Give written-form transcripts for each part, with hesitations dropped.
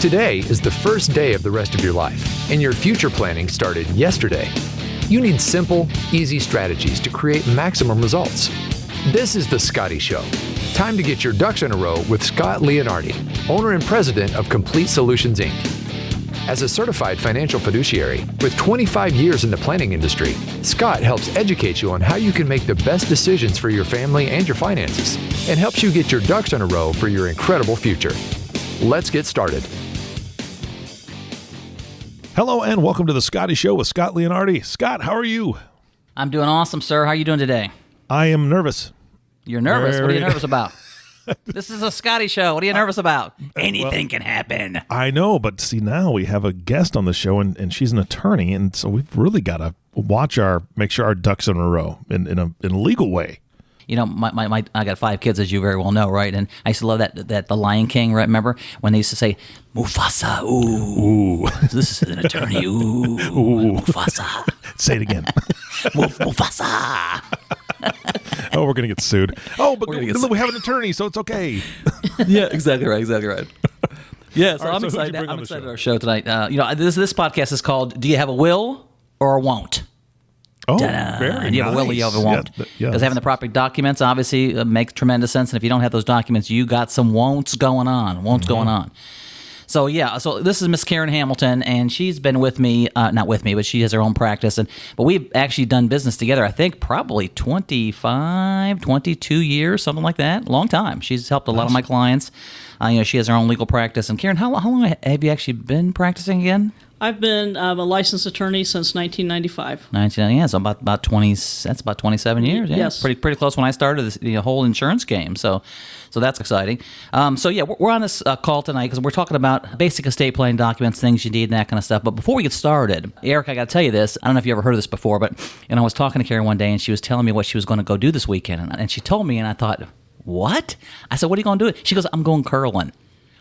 Today is the first day of the rest of your life, and your future planning started yesterday. You need simple, easy strategies to create maximum results. This is The Scotty Show. Time to get your ducks in a row with Scott Leonardi, owner and president of Complete Solutions, Inc. As a certified financial fiduciary with 25 years in the planning industry, Scott helps educate you on how you can make the best decisions for your family and your finances, and helps you get your ducks in a row for your incredible future. Let's get started. Hello and welcome to The Scotty Show with Scott Leonardi. Scott, how are you? I'm doing awesome, sir. How are you doing today? I am nervous. You're nervous? What are you nervous about? This is a Scotty Show. What are you nervous about? Anything can happen. I know, but see, now we have a guest on the show, and she's an attorney, and so we've really got to make sure our ducks in a row in a legal way. You know, I got 5 kids, as you very well know, right? And I used to love that The Lion King, right? Remember when they used to say Mufasa? Ooh. This is an attorney. Ooh. Mufasa. Say it again. Mufasa. Oh, we're gonna get sued. Oh, but we have an attorney, so it's okay. Yeah, exactly right. Yeah, so All right, I'm so who'd you excited. bring on I'm the excited show? about our show tonight. This podcast is called "Do You Have a Will or a Won't?" Oh, Ta-da. very And you have a will or you have a won't. Because having the proper documents obviously makes tremendous sense. And if you don't have those documents, you got some won'ts going on. So this is Miss Karen Hamilton, and she's been with me, not with me, but she has her own practice. But we've actually done business together, I think probably 25, 22 years, something like that. Long time. She's helped a lot of my clients. She has her own legal practice. And Karen, how long have you actually been practicing again? I've been a licensed attorney since 1995. 1990, yeah, so about 20. That's about 27 years. Yeah. Yes, pretty close when I started the whole insurance game. So that's exciting. We're on this call tonight because we're talking about basic estate planning documents, things you need, and that kind of stuff. But before we get started, Eric, I got to tell you this. I don't know if you ever heard of this before, but I was talking to Karen one day, and she was telling me what she was going to go do this weekend, and she told me, and I thought, what? I said, what are you going to do? She goes, I'm going curling.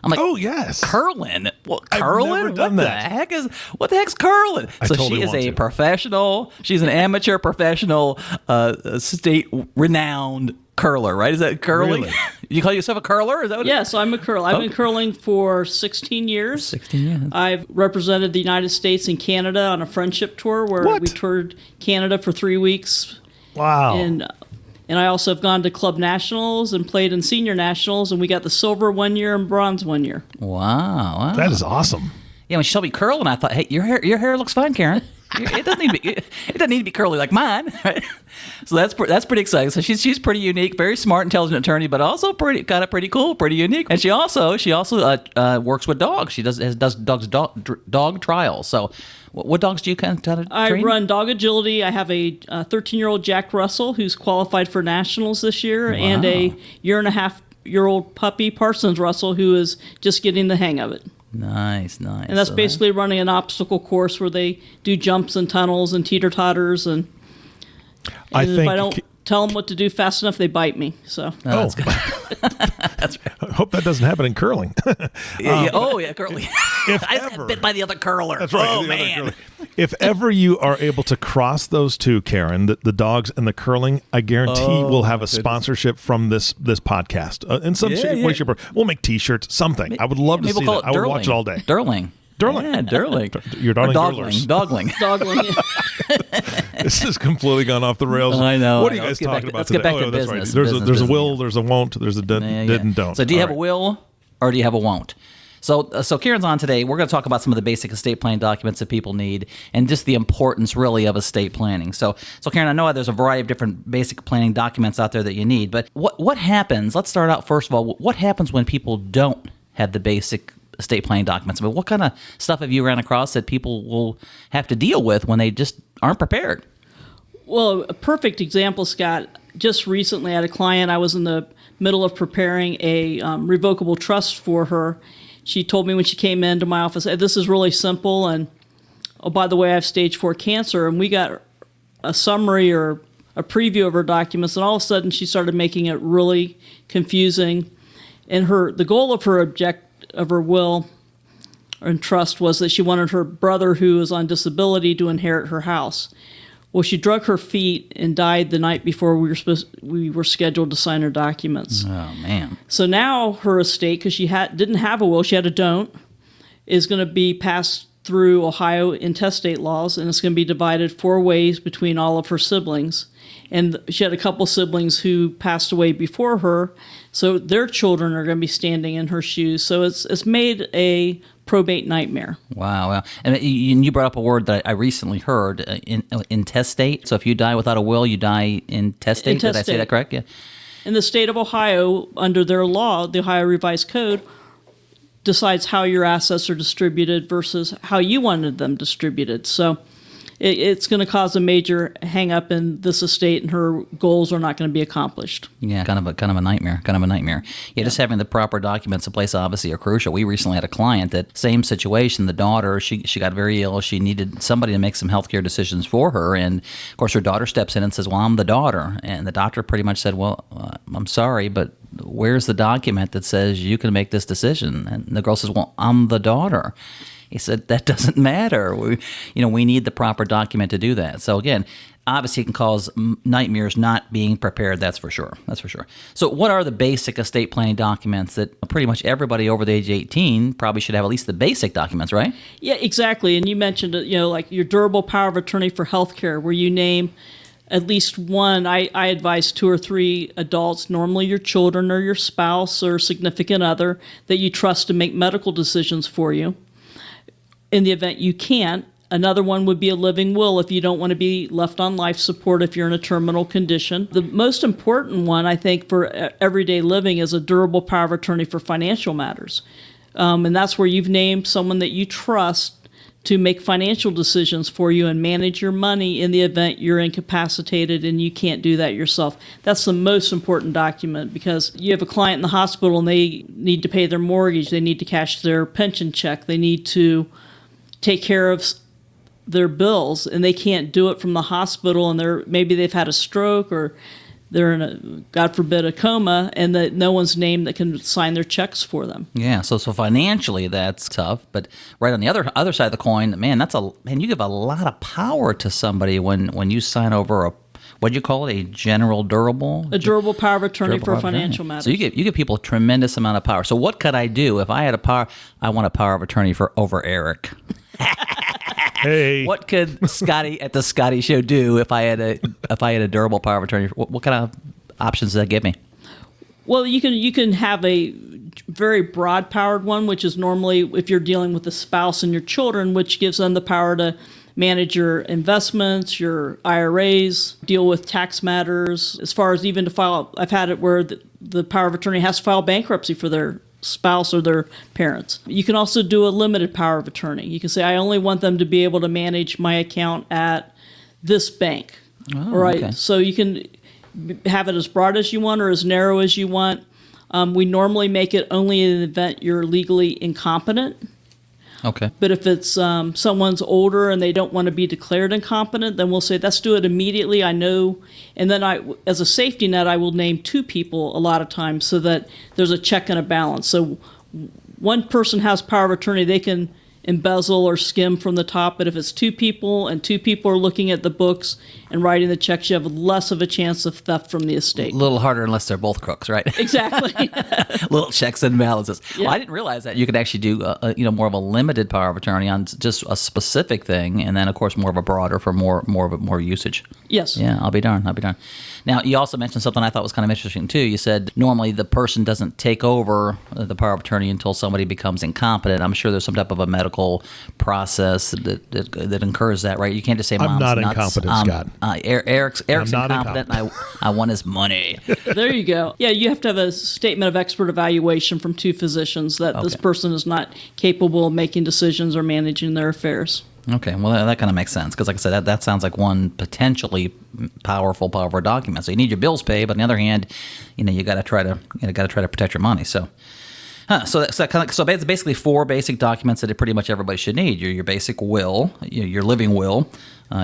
I'm like, oh yes, curling. What, I've curling? never done that. What the heck's curling? So she is a professional. She's an amateur professional, state renowned curler. Right? Is that curling? Really? You call yourself a curler? Is that what? Yes, I'm a curler. I've been curling for 16 years. 16 years. I've represented the United States and Canada on a friendship tour where we toured Canada for 3 weeks. Wow. And I also have gone to club nationals and played in senior nationals, and we got the silver 1 year and bronze 1 year. Wow. That is awesome. Yeah, when she told me curling, I thought, hey, your hair looks fine, Karen. It doesn't need to be curly like mine. Right? So that's pretty exciting. So she's pretty unique, very smart, intelligent attorney, but also pretty cool, pretty unique. And she also works with dogs. She does dog trials. So what dogs do you kind of train? I run dog agility. I have a 13-year-old Jack Russell who's qualified for nationals this year, and a year-and-a-half-year-old puppy Parsons Russell who is just getting the hang of it. Nice. And that's basically running an obstacle course where they do jumps and tunnels and teeter-totters. And if I don't tell them what to do fast enough, they bite me. So. That's good. That's right. I hope that doesn't happen in curling. Curling. I just got bit by the other curler. That's right. Oh, man. If ever you are able to cross those two, Karen, the dogs and the curling, I guarantee we'll have a sponsorship from this podcast. In some way, shape, or we'll make T-shirts, something. I would love to see that. I would watch it all day. Durling. Yeah, Durling. Your darling Durlers. Dogling. This has completely gone off the rails. I know. What are you guys talking about today? Let's get back to business. Right. There's a will, there's a won't, there's a did and don't. So do you have a will or do you have a won't? So Karen's on today. We're going to talk about some of the basic estate planning documents that people need and just the importance really of estate planning. So Karen, I know there's a variety of different basic planning documents out there that you need, but what happens? Let's start out first of all. What happens when people don't have the basic estate planning documents? I mean, what kind of stuff have you ran across that people will have to deal with when they just aren't prepared? Well, a perfect example, Scott. Just recently, I had a client. I was in the middle of preparing a revocable trust for her. She told me when she came into my office, hey, this is really simple, and oh, by the way, I have stage 4 cancer. And we got a summary or a preview of her documents, and all of a sudden she started making it really confusing. And the goal of her will and trust was that she wanted her brother, who is on disability, to inherit her house. Well, she drug her feet and died the night before we were scheduled to sign her documents. Oh, man. So now her estate, because she didn't have a will, she had a don't, is going to be passed through Ohio intestate laws, and it's going to be divided 4 ways between all of her siblings. And she had a couple siblings who passed away before her, so their children are going to be standing in her shoes. So it's made a probate nightmare. Wow. And you brought up a word that I recently heard, intestate. So if you die without a will, you die intestate. Did I say that correct? Yeah. In the state of Ohio, under their law, the Ohio Revised Code decides how your assets are distributed versus how you wanted them distributed. So it's going to cause a major hang-up in this estate, and her goals are not going to be accomplished. Yeah, kind of a nightmare. Yeah, just having the proper documents in place obviously are crucial. We recently had a client that same situation. The daughter, she got very ill. She needed somebody to make some healthcare decisions for her, and of course her daughter steps in and says, "Well, I'm the daughter," and the doctor pretty much said, "Well, I'm sorry, but where's the document that says you can make this decision?" And the girl says, "Well, I'm the daughter." He said, that doesn't matter. We need the proper document to do that. So again, obviously it can cause nightmares not being prepared, that's for sure. So what are the basic estate planning documents that pretty much everybody over the age of 18 probably should have at least the basic documents, right? Yeah, exactly. And you mentioned, like your durable power of attorney for healthcare, where you name at least one. I advise 2 or 3 adults, normally your children or your spouse or significant other, that you trust to make medical decisions for you. In the event you can't, another one would be a living will if you don't want to be left on life support if you're in a terminal condition. The most important one, I think, for everyday living is a durable power of attorney for financial matters. And that's where you've named someone that you trust to make financial decisions for you and manage your money in the event you're incapacitated and you can't do that yourself. That's the most important document, because you have a client in the hospital and they need to pay their mortgage, they need to cash their pension check, they need to take care of their bills, and they can't do it from the hospital, and maybe they've had a stroke or they're in a, God forbid, a coma, and that no one's named that can sign their checks for them. Yeah, so financially that's tough, but right on the other side of the coin, man, you give a lot of power to somebody when you sign over what'd you call it? A general durable? A durable power of attorney for financial matters. So you give people a tremendous amount of power. So what could I do if I had I want a power of attorney over Eric? Hey, what could Scotty at the Scotty Show do if I had a durable power of attorney? What kind of options does that give me? Well, you can have a very broad powered one, which is normally if you're dealing with a spouse and your children, which gives them the power to manage your investments, your IRAs, deal with tax matters, as far as even to file. I've had it where the power of attorney has to file bankruptcy for their spouse or their parents. You can also do a limited power of attorney. You can say, I only want them to be able to manage my account at this bank. Oh, right. Okay. So you can have it as broad as you want or as narrow as you want. We normally make it only in the event you're legally incompetent. Okay. But if it's someone's older and they don't want to be declared incompetent, then we'll say, let's do it immediately. I know. And then as a safety net, I will name 2 people a lot of times so that there's a check and a balance. So one person has power of attorney, they can embezzle or skim from the top. But if it's 2 people and 2 people are looking at the books and writing the checks, you have less of a chance of theft from the estate. A little harder unless they're both crooks, right? Exactly. Little checks and balances. Yeah. Well, I didn't realize that you could actually do more of a limited power of attorney on just a specific thing, and then of course more of a broader for more usage. Yes. Yeah, I'll be darned. Now, you also mentioned something I thought was kind of interesting too. You said normally the person doesn't take over the power of attorney until somebody becomes incompetent. I'm sure there's some type of a medical process that incurs that, right? You can't just say, "Mom's I'm not nuts." incompetent, Scott. Eric's not incompetent. I want his money. There you go. Yeah, you have to have a statement of expert evaluation from 2 physicians that this person is not capable of making decisions or managing their affairs. Okay, well that kind of makes sense because, like I said, that sounds like one potentially powerful document. So you need your bills paid, but on the other hand, you got to try to protect your money. So, so it's basically 4 basic documents that pretty much everybody should need: your basic will, your living will,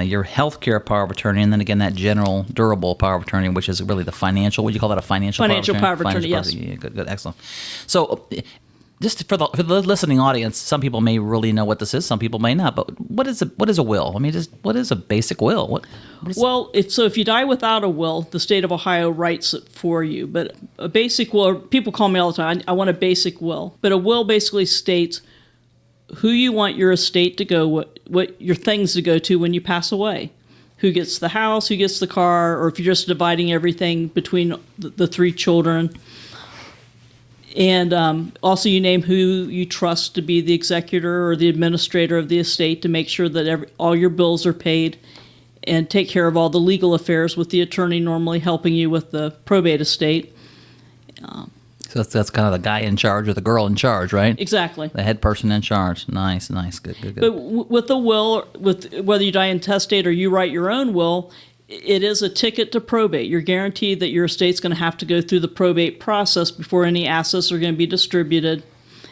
your healthcare power of attorney, and then again that general durable power of attorney, which is really the financial. Would you call that a financial power of attorney? Yes. Yeah, good, excellent. So. Just for the listening audience, some people may really know what this is, some people may not. But what is a will? I mean, what is a basic will? If you die without a will, the state of Ohio writes it for you. But a basic will, people call me all the time, I want a basic will. But a will basically states who you want your estate to go, what your things to go to when you pass away. Who gets the house, who gets the car, or if you're just dividing everything between the 3 children. And also you name who you trust to be the executor or the administrator of the estate to make sure that all your bills are paid, and take care of all the legal affairs with the attorney normally helping you with the probate estate. So that's kind of the guy in charge or the girl in charge, right? Exactly. The head person in charge. Nice, good. But with the will, with whether you die intestate or you write your own will, it is a ticket to probate. You're guaranteed that your estate's going to have to go through the probate process before any assets are going to be distributed.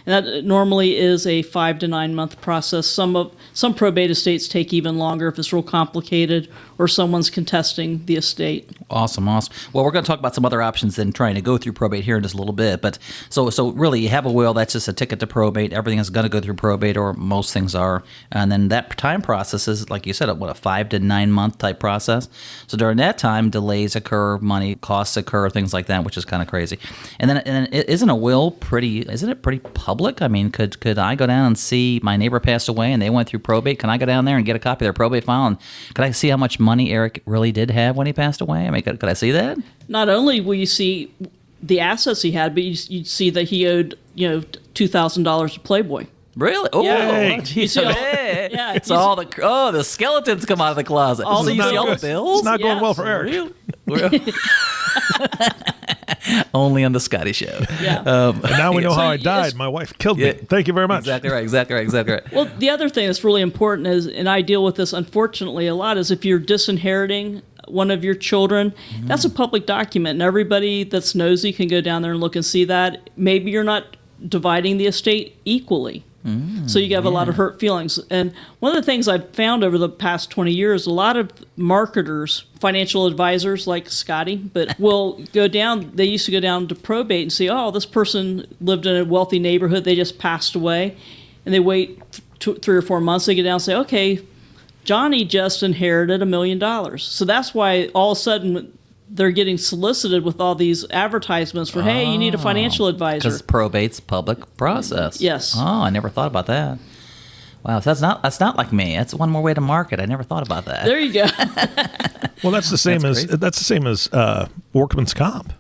And that normally is a 5 to 9 month process. Some probate estates take even longer if it's real complicated or someone's contesting the estate. Awesome. Well, we're going to talk about some other options than trying to go through probate here in just a little bit. But so really, you have a will, that's just a ticket to probate. Everything is going to go through probate, or most things are. And then that time process is, like you said, a 5 to 9 month type process. So during that time, delays occur, money costs occur, things like that, which is kind of crazy. And then isn't a will pretty public? I mean, could I go down and see my neighbor passed away and they went through probate? Can I go down there and get a copy of their probate file? And could I see how much money Eric really did have when he passed away? I mean, could I see that? Not only will you see the assets he had, but you'd see that he owed, $2,000 to Playboy. Really? Oh, yeah. You see all the skeletons come out of the closet. So you see all the bills? It's not going well for Eric. Only on the Scotty Show. Yeah. And now we know how I died. My wife killed me. Thank you very much. Exactly right. Well, the other thing that's really important is, and I deal with this unfortunately a lot, is if you're disinheriting one of your children, that's a public document, and everybody that's nosy can go down there and look and see that. Maybe you're not dividing the estate equally. So you have a lot of hurt feelings. And one of the things I've found over the past 20 years, a lot of marketers, financial advisors like Scotty, but will go down, they used to go down to probate and say, oh, this person lived in a wealthy neighborhood, they just passed away. And they wait 3 or 4 months, they get down and say, okay, Johnny just inherited $1 million. So that's why all of a sudden they're getting solicited with all these advertisements for, hey, you need a financial advisor. Because probate's public process. Yes. Oh, I never thought about that. Wow, so that's not like me. That's one more way to market. I never thought about that. There you go. Well, that's the same as workman's comp.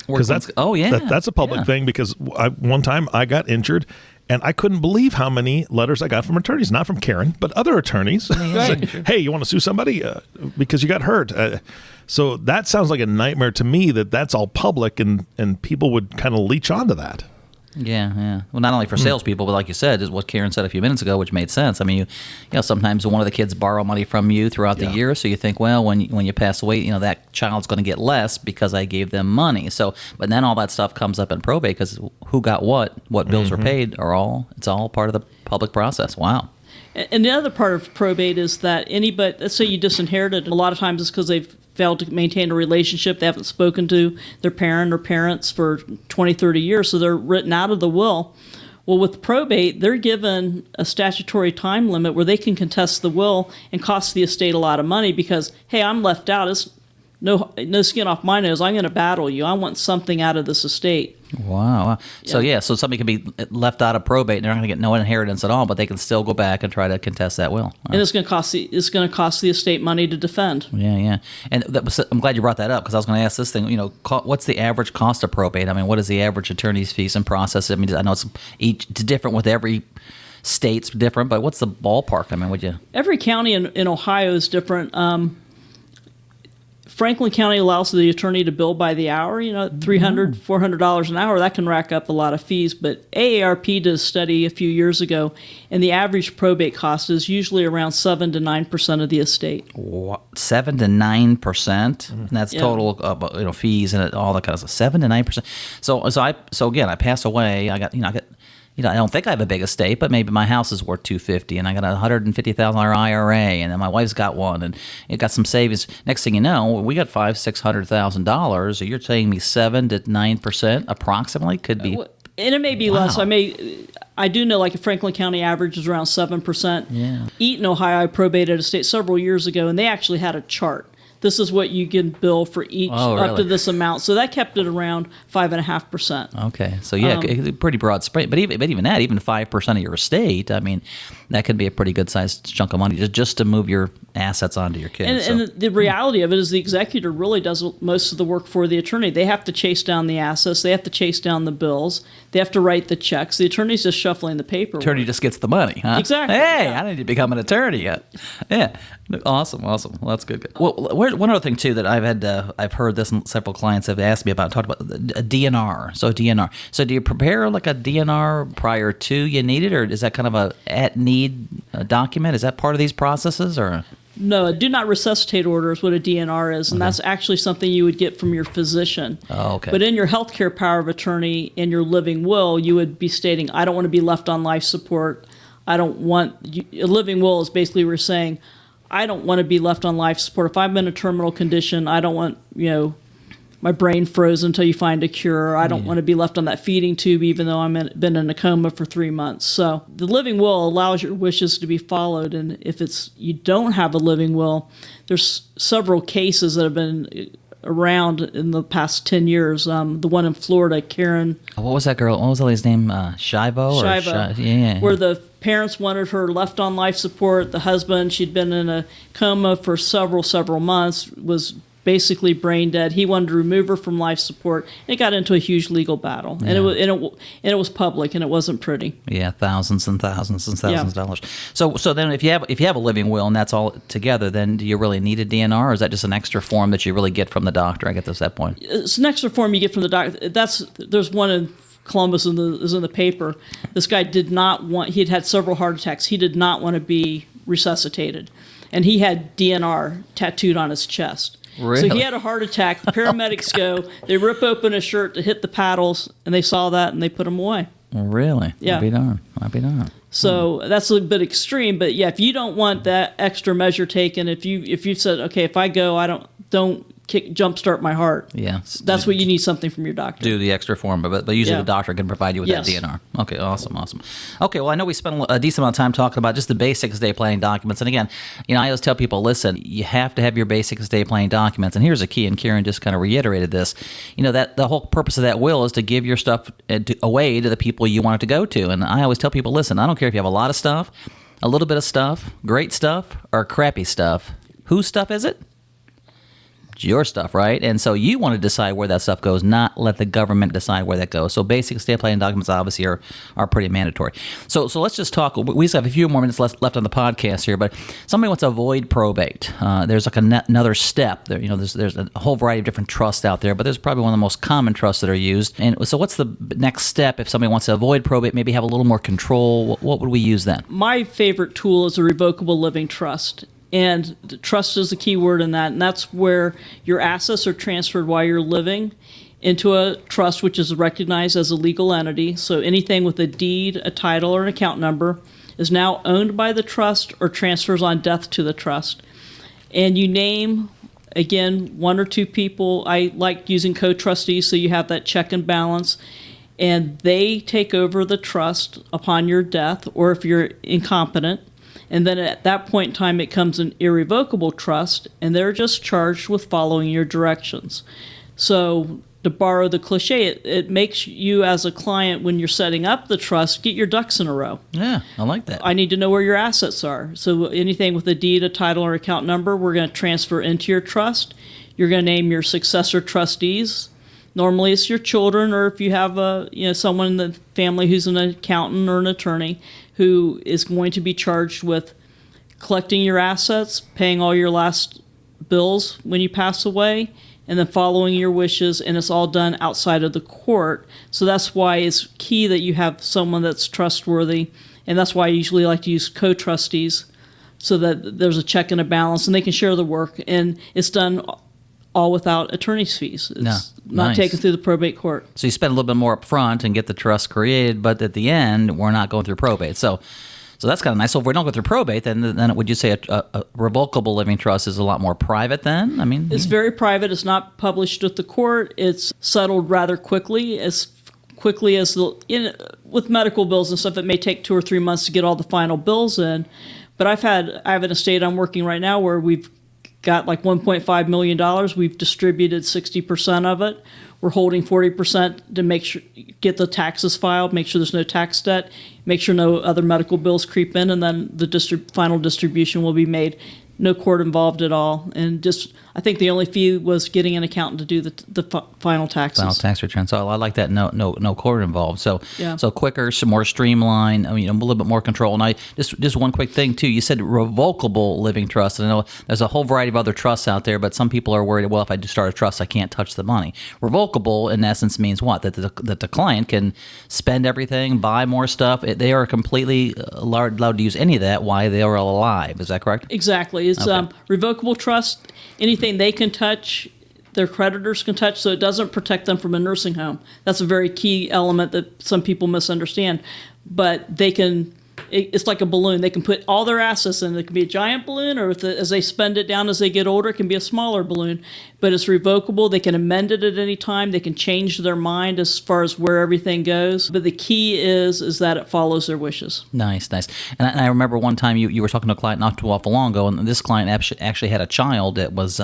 Because that's a public thing. Because one time I got injured. And I couldn't believe how many letters I got from attorneys, not from Karen, but other attorneys. Saying, hey, you want to sue somebody because you got hurt? So that sounds like a nightmare to me, that's all public and people would kind of leech onto that. Yeah. Well, not only for salespeople, but like you said, is what Karen said a few minutes ago, which made sense. I mean, you know, sometimes one of the kids borrow money from you throughout the year, so you think, well, when you pass away, you know, that child's going to get less because I gave them money. So, but then all that stuff comes up in probate because who got what bills are paid, it's all part of the public process. Wow. And the other part of probate is that anybody, let's say you disinherited, a lot of times it's because they've failed to maintain a relationship. They haven't spoken to their parent or parents for 20, 30 years, so they're written out of the will. Well, with probate, they're given a statutory time limit where they can contest the will and cost the estate a lot of money because, hey, I'm left out. It's no skin off my nose. I'm going to battle you. I want something out of this estate. Wow. So so somebody can be left out of probate and they're not going to get no inheritance at all, but they can still go back and try to contest that will. And it's going to cost the estate money to defend. Yeah. And I'm glad you brought that up because I was going to ask this thing. You know, what's the average cost of probate? I mean, what is the average attorney's fees and process? I mean, I know it's different with every state's different, but what's the ballpark? I mean, would you? Every county in Ohio is different. Franklin County allows the attorney to bill by the hour, $300, $400 an hour. That can rack up a lot of fees. But AARP did a study a few years ago, and the average probate cost is usually around 7 to 9% of the estate. 7 to 9%? And that's total fees and all that kind of stuff. 7 to 9%. So again, I pass away. I don't think I have a big estate, but maybe my house is worth $250,000, and I got a $150,000 IRA, and then my wife's got one, and it got some savings. Next thing you know, we got $500,000-$600,000. So you're saying me 7 to 9% approximately could be. And it may be less. I do know, like a Franklin County average is around 7%. Yeah. Eaton, Ohio, I probated a estate several years ago, and they actually had a chart. this is what you can bill for each up to this amount. So that kept it around 5.5%. Okay, so yeah, pretty broad spread. But even that, even 5% of your estate, I mean, that could be a pretty good sized chunk of money just to move your assets onto your kids. And the reality of it is the executor really does most of the work for the attorney. They have to chase down the assets. They have to chase down the bills. They have to write the checks. The attorney's just shuffling the paperwork. Attorney just gets the money, huh? Exactly. Hey, I need to become an attorney yet. Yeah, awesome. Well, that's good. Well, one other thing too that I've heard this, and several clients have asked me about, talked about a DNR. So DNR. So do you prepare like a DNR prior to you need it, or is that kind of a at need document? Is that part of these processes, or? No, a do not resuscitate order is what a DNR is, and that's actually something you would get from your physician. Oh, okay. But in your healthcare power of attorney, in your living will, you would be stating, I don't want to be left on life support. I don't want, a living will is basically we're saying, I don't want to be left on life support. If I'm in a terminal condition, I don't want, my brain frozen until you find a cure. I don't want to be left on that feeding tube even though been in a coma for 3 months. So the living will allows your wishes to be followed. And if you don't have a living will, there's several cases that have been around in the past 10 years. The one in Florida, Karen. What was that girl? What was the lady's name? Shivo? Yeah. Where the parents wanted her left on life support. The husband, she'd been in a coma for several months, was basically brain dead. He wanted to remove her from life support. And it got into a huge legal battle, and it was public, and it wasn't pretty. Yeah, thousands and thousands and thousands of dollars. So then, if you have a living will and that's all together, then do you really need a DNR, or is that just an extra form that you really get from the doctor? I get this at that point. It's an extra form you get from the doctor. There's one in Columbus is in the paper. This guy did not want. He'd had several heart attacks. He did not want to be resuscitated, and he had DNR tattooed on his chest. Really? So he had a heart attack. The paramedics go, they rip open his shirt to hit the paddles, and they saw that, and they put him away. Really? Yeah. I'll be darned. So that's a bit extreme, but yeah, if you don't want that extra measure taken, if you said, okay, if I go, I don't jumpstart my heart. Yeah. That's what you need something from your doctor. Do the extra form, but usually the doctor can provide you with that DNR. Okay, awesome. Okay, well, I know we spent a decent amount of time talking about just the basic estate planning documents. And again, I always tell people, listen, you have to have your basic estate planning documents. And here's a key, and Karen just kind of reiterated this, that the whole purpose of that will is to give your stuff away to the people you want it to go to. And I always tell people, listen, I don't care if you have a lot of stuff, a little bit of stuff, great stuff, or crappy stuff. Whose stuff is it? Your stuff, right? And so you want to decide where that stuff goes, not let the government decide where that goes. So basic estate planning documents obviously are pretty mandatory. So let's just talk. We just have a few more minutes left on the podcast here, but somebody wants to avoid probate. There's like another step. There's a whole variety of different trusts out there, but there's probably one of the most common trusts that are used. And so what's the next step if somebody wants to avoid probate, maybe have a little more control? What would we use then? My favorite tool is a revocable living trust. And the trust is the key word in that, and that's where your assets are transferred while you're living into a trust, which is recognized as a legal entity. So anything with a deed, a title, or an account number is now owned by the trust or transfers on death to the trust. And you name, again, one or two people. I like using co-trustees so you have that check and balance. And they take over the trust upon your death, or if you're incompetent. And then at that point in time, it comes an irrevocable trust, and they're just charged with following your directions. So to borrow the cliche, it makes you as a client, when you're setting up the trust, get your ducks in a row. Yeah, I like that. I need to know where your assets are. So anything with a deed, a title, or account number, we're going to transfer into your trust. You're going to name your successor trustees. Normally it's your children, or if you have someone in the family who's an accountant or an attorney who is going to be charged with collecting your assets, paying all your last bills when you pass away, and then following your wishes, and it's all done outside of the court. So that's why it's key that you have someone that's trustworthy, and that's why I usually like to use co-trustees so that there's a check and a balance, and they can share the work, and it's done all without attorney's fees. It's not taken through the probate court. So you spend a little bit more up front and get the trust created, but at the end, we're not going through probate. So that's kind of nice. So if we don't go through probate, then would you say a revocable living trust is a lot more private then? It's very private. It's not published at the court. It's settled rather quickly. As with medical bills and stuff, it may take 2 or 3 months to get all the final bills in. But I have an estate I'm working right now where we've got like $1.5 million. We've distributed 60% of it. We're holding 40% to make sure, get the taxes filed, make sure there's no tax debt, make sure no other medical bills creep in, and then the final distribution will be made. No court involved at all, and just I think the only fee was getting an accountant to do the final taxes. Final tax return. So I like that. No court involved. So yeah. So quicker, some more streamlined. I mean, a little bit more control. Now, just one quick thing too. You said revocable living trust. And I know there's a whole variety of other trusts out there, but some people are worried. Well, if I do start a trust, I can't touch the money. Revocable, in essence, means what? That the client can spend everything, buy more stuff. They are completely allowed to use any of that while they are alive. Is that correct? Exactly. It's okay. Revocable trust. Anything they can touch, their creditors can touch, so it doesn't protect them from a nursing home. That's a very key element that some people misunderstand. But they can, it's like a balloon. They can put all their assets in. It can be a giant balloon, or as they spend it down as they get older, it can be a smaller balloon. But it's revocable. They can amend it at any time. They can change their mind as far as where everything goes. But the key is that it follows their wishes. Nice. And I remember one time you were talking to a client not too awful long ago, and this client actually had a child that was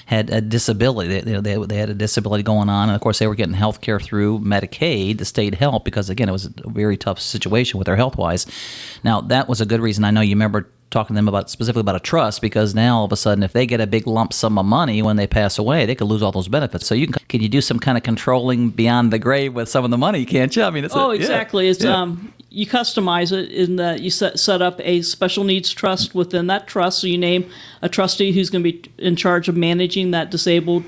had a disability. They had a disability going on, and of course they were getting health care through Medicaid, the state help, because again it was a very tough situation with their health wise. Now that was a good reason. I know you remember talking to them specifically about a trust, because now all of a sudden if they get a big lump sum of money when they pass away, they could lose all those benefits. So can you do some kind of controlling beyond the grave with some of the money, can't you? I mean, exactly. Yeah. It's you customize it in that you set up a special needs trust within that trust. So you name a trustee who's going to be in charge of managing that disabled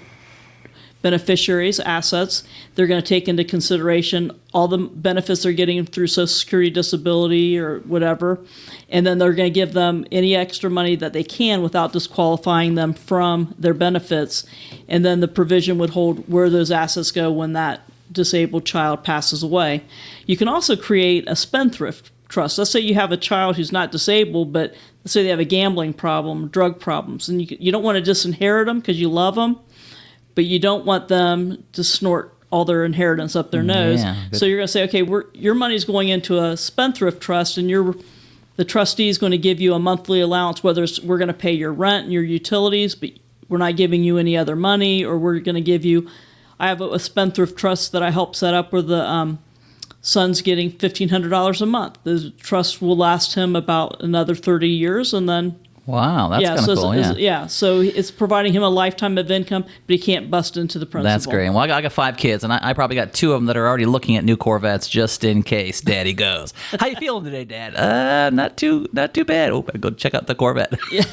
beneficiaries' assets. They're going to take into consideration all the benefits they're getting through Social Security, disability, or whatever, and then they're going to give them any extra money that they can without disqualifying them from their benefits. And then the provision would hold where those assets go when that disabled child passes away. You can also create a spendthrift trust. Let's say you have a child who's not disabled, but let's say they have a gambling problem, drug problems, and you don't want to disinherit them because you love them, but you don't want them to snort all their inheritance up their nose. Yeah, so you're going to say, okay, your money's going into a spendthrift trust, and the trustee is going to give you a monthly allowance, whether we're going to pay your rent and your utilities, but we're not giving you any other money, or we're going to give you, I have a spendthrift trust that I helped set up where the son's getting $1,500 a month. The trust will last him about another 30 years, and then wow, that's kind of cool. So it's providing him a lifetime of income, but he can't bust into the principal. That's great. Well, I got 5 kids, and I probably got 2 of them that are already looking at new Corvettes just in case Daddy goes. How you feeling today, Dad? Not too bad. Oh, I go check out the Corvette. Yeah.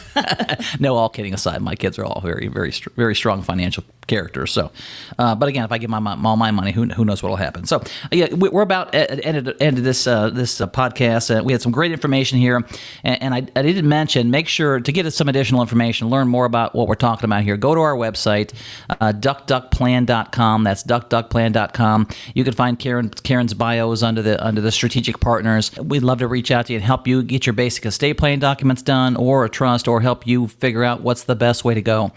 No, all kidding aside, my kids are all very, very, very strong financial characters. So, but again, if I give all my money, who knows what will happen? So, yeah, we're about at the end of this podcast. We had some great information here, and I didn't mention. Make sure to get us some additional information, learn more about what we're talking about here, go to our website, duckduckplan.com. That's duckduckplan.com. You can find Karen's bios under the strategic partners. We'd love to reach out to you and help you get your basic estate planning documents done, or a trust, or help you figure out what's the best way to go.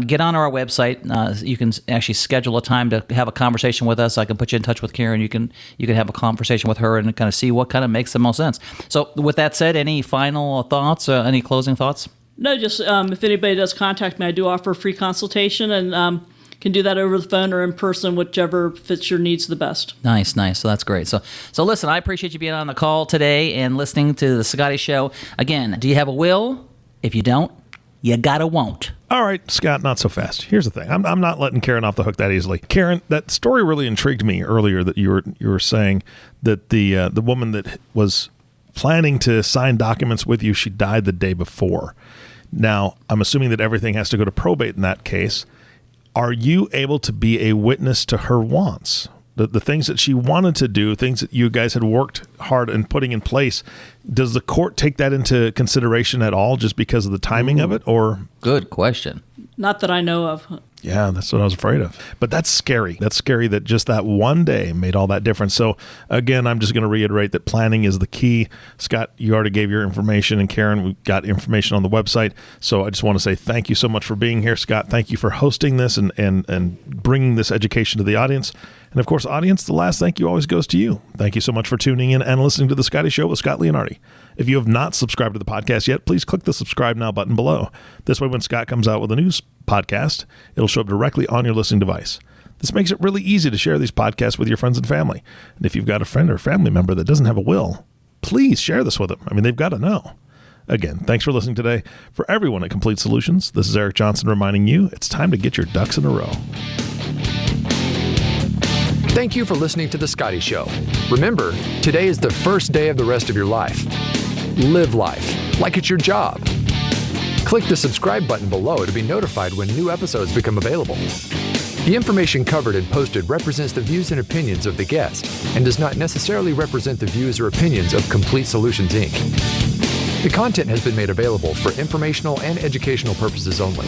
Get on our website. You can actually schedule a time to have a conversation with us. I can put you in touch with Karen. You can have a conversation with her and kind of see what kind of makes the most sense. So with that said, any final thoughts? Any closing thoughts? No, just if anybody does contact me, I do offer a free consultation, and can do that over the phone or in person, whichever fits your needs the best. Nice. So that's great. So listen, I appreciate you being on the call today and listening to the Scotty Show. Again, do you have a will? If you don't, you gotta won't. All right, Scott, not so fast. Here's the thing. I'm not letting Karen off the hook that easily. Karen, that story really intrigued me earlier, that you were saying that the woman that was planning to sign documents with you, she died the day before. Now, I'm assuming that everything has to go to probate in that case. Are you able to be a witness to her wants? The things that she wanted to do, things that you guys had worked hard in putting in place, does the court take that into consideration at all just because of the timing of it? Or good question. Not that I know of. Yeah, that's what I was afraid of. But that's scary. That's scary that just that one day made all that difference. So again, I'm just going to reiterate that planning is the key. Scott, you already gave your information, and Karen, we've got information on the website. So I just want to say thank you so much for being here, Scott. Thank you for hosting this and bringing this education to the audience. And of course, audience, the last thank you always goes to you. Thank you so much for tuning in and listening to The Scotty Show with Scott Leonardi. If you have not subscribed to the podcast yet, please click the subscribe now button below. This way, when Scott comes out with a new podcast, it'll show up directly on your listening device. This makes it really easy to share these podcasts with your friends and family. And if you've got a friend or family member that doesn't have a will, please share this with them. I mean, they've got to know. Again, thanks for listening today. For everyone at Complete Solutions, this is Eric Johnson reminding you it's time to get your ducks in a row. Thank you for listening to The Scotty Show. Remember, today is the first day of the rest of your life. Live life like it's your job. Click the subscribe button below to be notified when new episodes become available. The information covered and posted represents the views and opinions of the guest and does not necessarily represent the views or opinions of Complete Solutions, Inc. The content has been made available for informational and educational purposes only.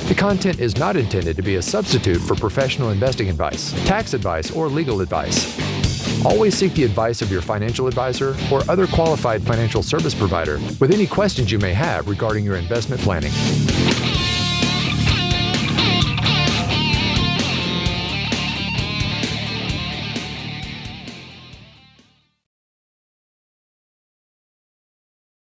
The content is not intended to be a substitute for professional investing advice, tax advice, or legal advice. Always seek the advice of your financial advisor or other qualified financial service provider with any questions you may have regarding your investment planning.